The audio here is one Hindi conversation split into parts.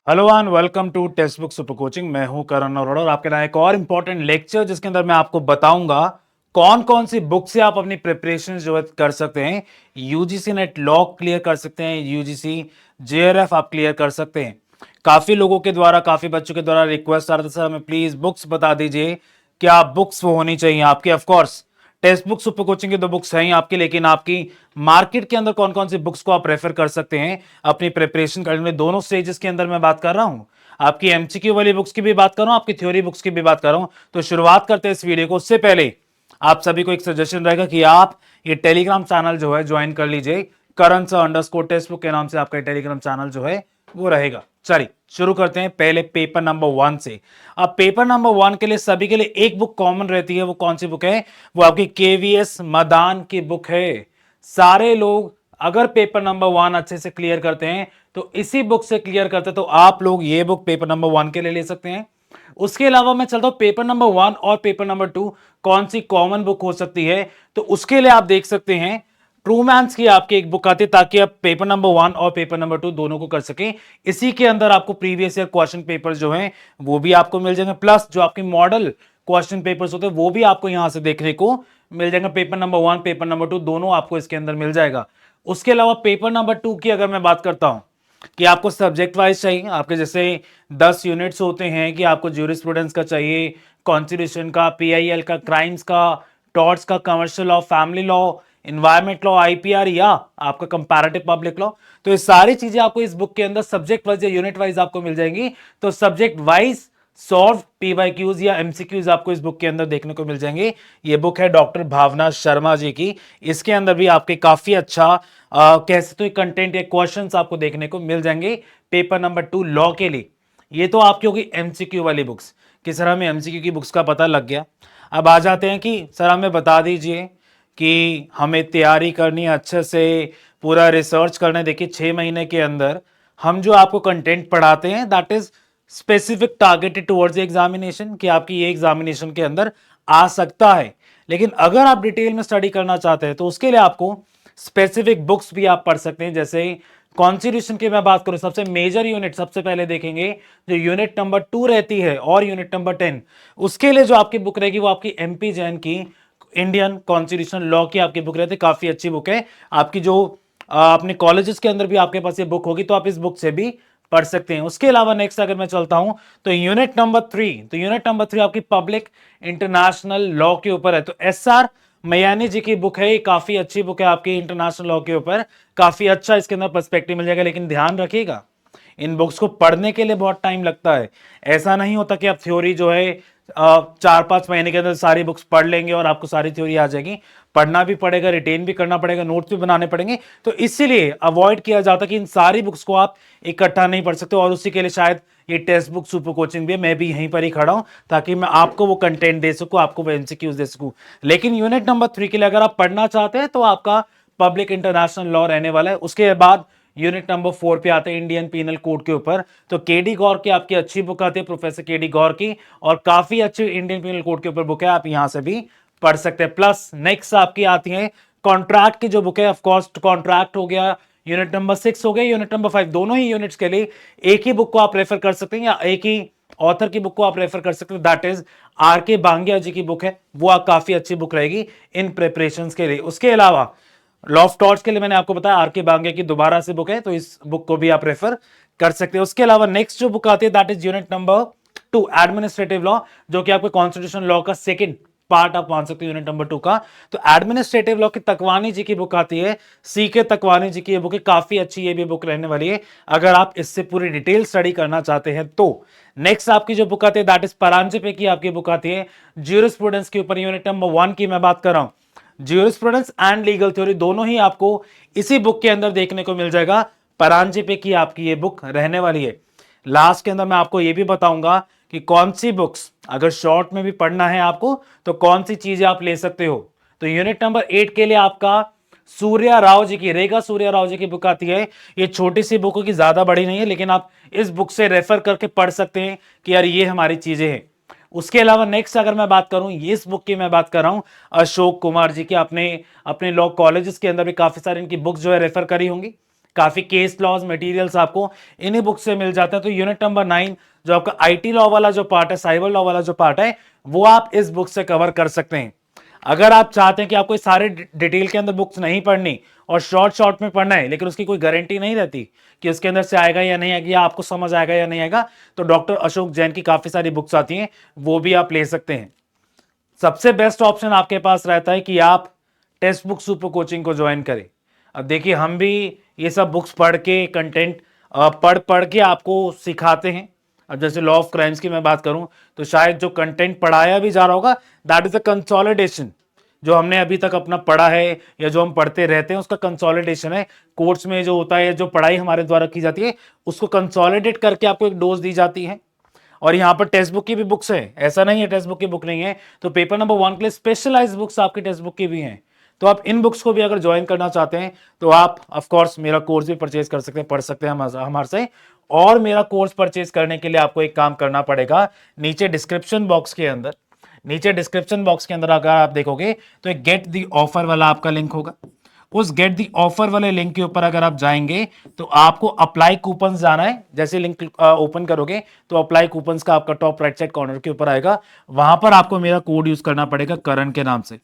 Hello and welcome to text book super coaching. मैं हूं करण अरोड़ा और आपके लिए एक और इंपॉर्टेंट लेक्चर जिसके अंदर मैं आपको बताऊंगा कौन कौन सी बुक से आप अपनी प्रिपरेशन जो है कर सकते हैं। यूजीसी नेट लॉ क्लियर कर सकते हैं, यूजीसी जेआरएफ आप क्लियर कर सकते हैं। काफी लोगों के द्वारा, काफी बच्चों के द्वारा रिक्वेस्ट आ रहा था, सर हमें प्लीज बुक्स बता दीजिए, क्या बुक्स वो होनी चाहिए आपकी। Of course text book super coaching की दो बुक्स हैं आपकी, लेकिन आपकी मार्केट के अंदर कौन कौन सी बुक्स को आप रेफर कर सकते हैं अपनी प्रिपरेशन करने में। दोनों स्टेजेस के अंदर मैं बात कर रहा हूं, आपकी एमसीक्यू वाली बुक्स की भी बात कर रहा हूं, आपकी थ्योरी बुक्स की भी बात कर रहा हूं। तो शुरुआत करते हैं इस वीडियो को। उससे पहले आप सभी को एक सजेशन रहेगा कि आप ये टेलीग्राम चैनल जो है ज्वाइन कर लीजिए। करण सर अंडरस्कोर टेक्स्ट बुक के नाम से आपका टेलीग्राम चैनल जो है वो रहेगा। चलिए शुरू करते हैं पहले पेपर नंबर 1 से। अब पेपर नंबर 1 के लिए सभी के लिए एक बुक कॉमन रहती है। वो कौन सी बुक है? वो आपकी केवीएस मदान की बुक है। सारे लोग अगर पेपर नंबर 1 अच्छे से क्लियर करते हैं तो इसी बुक से क्लियर करते हैं, तो आप लोग ये बुक पेपर नंबर 1 के लिए ले सकते हैं। उसके अलावा मैं चलता हूं पेपर नंबर 1 और पेपर नंबर 2 कौन सी कॉमन बुक हो सकती है। तो उसके लिए आप देख सकते हैं ट्रूमैन्स की आपकी एक बुक आती है, ताकि आप पेपर नंबर 1 और पेपर नंबर 2 दोनों को कर सकें। इसी के अंदर आपको प्रीवियस ईयर क्वेश्चन पेपर जो हैं वो भी आपको मिल जाएंगे, प्लस जो आपके मॉडल क्वेश्चन पेपर्स होते हैं वो भी आपको यहां से देखने को मिल जाएंगे। पेपर नंबर 1 पेपर नंबर 2 दोनों आपको इसके अंदर मिल जाएगा। उसके अलावा पेपर नंबर 2 की अगर मैं बात करता हूं कि आपको सब्जेक्ट वाइज चाहिए, आपके जैसे 10 यूनिट्स होते हैं कि आपको ज्यूरिस्प्रूडेंस का चाहिए, कॉन्स्टिट्यूशन का, पीआईएल का, क्राइम्स का, टॉर्ट्स का, commercial law, family law, environment law, IPR या आपका कंपैरेटिव पब्लिक लॉ। तो ये सारी चीजें आपको इस बुक के अंदर सब्जेक्ट वाइज या यूनिट वाइज आपको मिल जाएंगी। तो सब्जेक्ट वाइज सॉल्व पीवाईक्यूज या एमसीक्यूज आपको इस बुक के अंदर देखने को मिल जाएंगे। ये बुक है डॉक्टर भावना शर्मा जी की। इसके अंदर भी आपके काफी अच्छा कह सकते हो कंटेंट या क्वेश्चंस आपको देखने को मिल जाएंगे पेपर नंबर 2 लॉ के लिए। ये तो आपकी होगी एमसीक्यू वाली बुक्स कि सर हमें एमसीक्यू की बुक्स का पता लग गया। अब आ जाते हैं कि सर हमें बता दीजिए कि हमें तैयारी करनी है अच्छे से, पूरा रिसर्च करना है। देखिए 6 महीने के अंदर हम जो आपको कंटेंट पढ़ाते हैं that is specific targeted towards examination, कि आपकी ये एग्जामिनेशन के अंदर आ सकता है। लेकिन अगर आप डिटेल में स्टडी करना चाहते हैं तो उसके लिए आपको स्पेसिफिक बुक्स भी आप पढ़ सकते हैं। जैसे कॉन्स्टिट्यूशन की मैं बात करूं, सबसे मेजर यूनिट सबसे पहले देखेंगे जो यूनिट नंबर 2 रहती है और यूनिट नंबर 10, उसके लिए जो आपकी बुक रहेगी वो आपकी एमपी जैन की इंडियन कॉन्स्टिट्यूशन लॉ की आपकी बुक रहती है। काफी अच्छी बुक है आपकी, जो अपने कॉलेजेस के अंदर भी आपके पास ये बुक होगी तो आप इस बुक से भी पढ़ सकते हैं। उसके अलावा नेक्स्ट अगर मैं चलता हूं तो यूनिट नंबर 3, तो यूनिट नंबर 3 आपकी पब्लिक इंटरनेशनल लॉ के ऊपर है। तो एसआर मयानी जी की बुक है, ये काफी अच्छी बुक है आपकी इंटरनेशनल लॉ के ऊपर। काफी अच्छा इसके अंदर पर्सपेक्टिव मिल जाएगा। लेकिन ध्यान रखिएगा इन बुक्स को पढ़ने के लिए बहुत टाइम लगता है। ऐसा नहीं होता कि आप थ्योरी जो है 4-5 महीने के अंदर सारी बुक्स पढ़ लेंगे और आपको सारी थ्योरी आ जाएगी। पढ़ना भी पड़ेगा, रिटेन भी करना पड़ेगा, नोट्स भी बनाने पड़ेंगे। तो इसीलिए अवॉइड किया जाता कि इन सारी बुक्स को आप इकट्ठा नहीं पढ़ सकते। और उसी के लिए शायद ये टेक्स्ट बुक सुपर कोचिंग भी है, मैं भी यहीं पर ही खड़ा हूं ताकि मैं आपको वो कंटेंट दे सकूं, आपको वो एमसीक्यूज दे सकूं। लेकिन यूनिट नंबर 3 के लिए अगर आप पढ़ना चाहते हैं तो आपका पब्लिक इंटरनेशनल लॉ रहने वाला है। उसके बाद यूनिट नंबर 4 पे आते हैं इंडियन पीनल कोड के ऊपर। तो केडी गौर की आपकी अच्छी बुक आती है, प्रोफेसर केडी गौर की, और काफी अच्छी इंडियन पीनल कोड के ऊपर बुक है, आप यहां से भी पढ़ सकते हैं। प्लस नेक्स्ट आपकी आती है कॉन्ट्रैक्ट की जो बुक है। ऑफकोर्स कॉन्ट्रैक्ट हो गया, यूनिट नंबर 6 हो गया, यूनिट नंबर 5, दोनों ही यूनिट्स के लिए एक ही बुक को आप रेफर कर सकते हैं या एक ही ऑथर की बुक को आप रेफर कर सकते हैं। दैट इज आर के बांगिया जी की बुक है, वो काफी अच्छी बुक रहेगी इन प्रिपरेशंस के लिए। उसके अलावा लॉ ऑफ टॉर्च के लिए मैंने आपको बताया आर के बांगे की दोबारा से बुक है, तो इस बुक को भी आप रेफर कर सकते हैं। उसके अलावा नेक्स्ट जो बुक आती है that is unit number 2 administrative law, जो कि आपको कॉन्स्टिट्यूशन लॉ का सेकंड पार्ट आप मान सकते हो यूनिट नंबर 2 का। तो एडमिनिस्ट्रेटिव लॉ की तकवानी जी की बुक आती है, सी के तकवानी जी की ये बुक है, काफी अच्छी ये भी बुक रहने वाली है अगर आप इससे पूरी डिटेल स्टडी करना चाहते हैं तो। नेक्स्ट आपकी जो बुक आती है दैट इज परांजपे की आपकी बुक आती है ज्यूरिस्प्रूडेंस के ऊपर। यूनिट नंबर 1 की मैं बात कर रहा हूं, ज्यूरिस्प्रूडेंस एंड लीगल थ्योरी दोनों ही आपको इसी बुक के अंदर देखने को मिल जाएगा। परांजपे की आपकी ये बुक रहने वाली है। लास्ट के अंदर मैं आपको ये भी बताऊंगा कि कौन सी बुक्स अगर शॉर्ट में भी पढ़ना है आपको तो कौन सी चीजें आप ले सकते हो। तो यूनिट नंबर 8 के लिए आपका सूर्या राव जी की, रेगा सूर्या राव जी की बुक आती है। ये छोटी सी बुक की, ज्यादा बड़ी नहीं है, लेकिन आप इस बुक से रेफर करके पढ़ सकते हैं कि यार ये हमारी चीजें हैं। उसके अलावा नेक्स्ट अगर मैं बात करूं, इस बुक की मैं बात कर रहा हूं अशोक कुमार जी की। अपने अपने लॉ कॉलेजेस के अंदर भी काफी सारी इनकी बुक्स जो है रेफर करी होंगी। काफी केस लॉज मटेरियल्स आपको इन्हीं बुक से मिल जाते हैं। तो यूनिट नंबर 9 जो आपका आईटी लॉ वाला जो पार्ट है, साइबर लॉ वाला जो पार्ट है, वो आप इस बुक से कवर कर सकते हैं। अगर आप चाहते हैं कि आपको सारे डिटेल के अंदर बुक्स नहीं पढ़नी और शॉर्ट शॉर्ट में पढ़ना है, लेकिन उसकी कोई गारंटी नहीं रहती कि उसके अंदर से आएगा या नहीं आएगा, या आपको समझ आएगा या नहीं आएगा, तो डॉक्टर अशोक जैन की काफी सारी बुक्स आती हैं, वो भी आप ले सकते हैं। सबसे बेस्ट ऑप्शन आपके पास रहता है कि आप टेक्स्ट बुक सुपर कोचिंग को ज्वाइन करें। अब देखिए, हम भी ये सब बुक्स पढ़ के कंटेंट पढ़ पढ़ के आपको सिखाते हैं। अब जैसे लॉ ऑफ क्राइम्स की मैं बात करूं, तो शायद जो कंटेंट पढ़ाया भी जा रहा होगा, दैट इज अ कंसोलिडेशन। जो हमने अभी तक अपना पढ़ा है या जो हम पढ़ते रहते हैं, उसका कंसोलिडेशन है। कोर्स में जो होता है, जो पढ़ाई हमारे द्वारा की जाती है, उसको कंसोलिडेट करके आपको एक डोज दी जाती है। और यहाँ पर टेक्स्ट बुक की भी बुक्स है, ऐसा नहीं है टेक्स्ट बुक की बुक नहीं है। तो पेपर नंबर 1 के लिए स्पेशलाइज बुक्स आपकी टेक्स्ट बुक की भी हैं। तो आप इन बुक्स को भी अगर ज्वाइन करना चाहते हैं, तो आप ऑफ कोर्स मेरा कोर्स भी परचेज कर सकते हैं, पढ़ सकते हैं हमारे से। और मेरा कोर्स परचेज करने के लिए आपको एक काम करना पड़ेगा। नीचे डिस्क्रिप्शन बॉक्स के अंदर अगर आप देखोगे, तो एक गेट दी ऑफर वाला आपका लिंक होगा। उस गेट दी ऑफर वाले लिंक के ऊपर अगर आप जाएंगे, तो आपको अप्लाई कूपन जाना है। जैसे लिंक ओपन करोगे, तो अप्लाई कूपन का आपका टॉप राइट साइड कॉर्नर के ऊपर आएगा। वहां पर आपको मेरा कोड यूज करना पड़ेगा, करण के नाम से।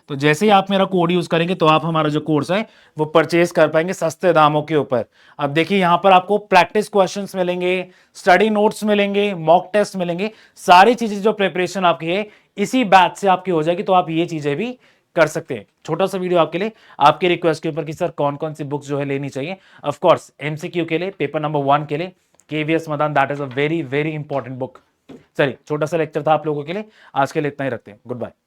तो जैसे ही आप मेरा कोड यूज करेंगे, तो आप हमारा जो कोर्स है वो परचेज कर पाएंगे सस्ते दामों के ऊपर। अब देखिए, यहां पर आपको प्रैक्टिस क्वेश्चंस मिलेंगे, स्टडी नोट्स मिलेंगे, मॉक टेस्ट मिलेंगे, सारी चीजें जो प्रिपरेशन आपकी है इसी बैच से आपकी हो जाएगी। तो आप ये चीजें भी कर सकते हैं। छोटा सा वीडियो आपके लिए, आपके रिक्वेस्ट के ऊपर कि सर कौन कौन सी बुक्स जो है लेनी चाहिए। ऑफ कोर्स एमसीक्यू के लिए, पेपर नंबर 1 के लिए KVS Madan, that is a very very important book. चलिए, छोटा सा लेक्चर था आप लोगों के लिए, आज के लिए इतना ही रखते हैं। Good bye.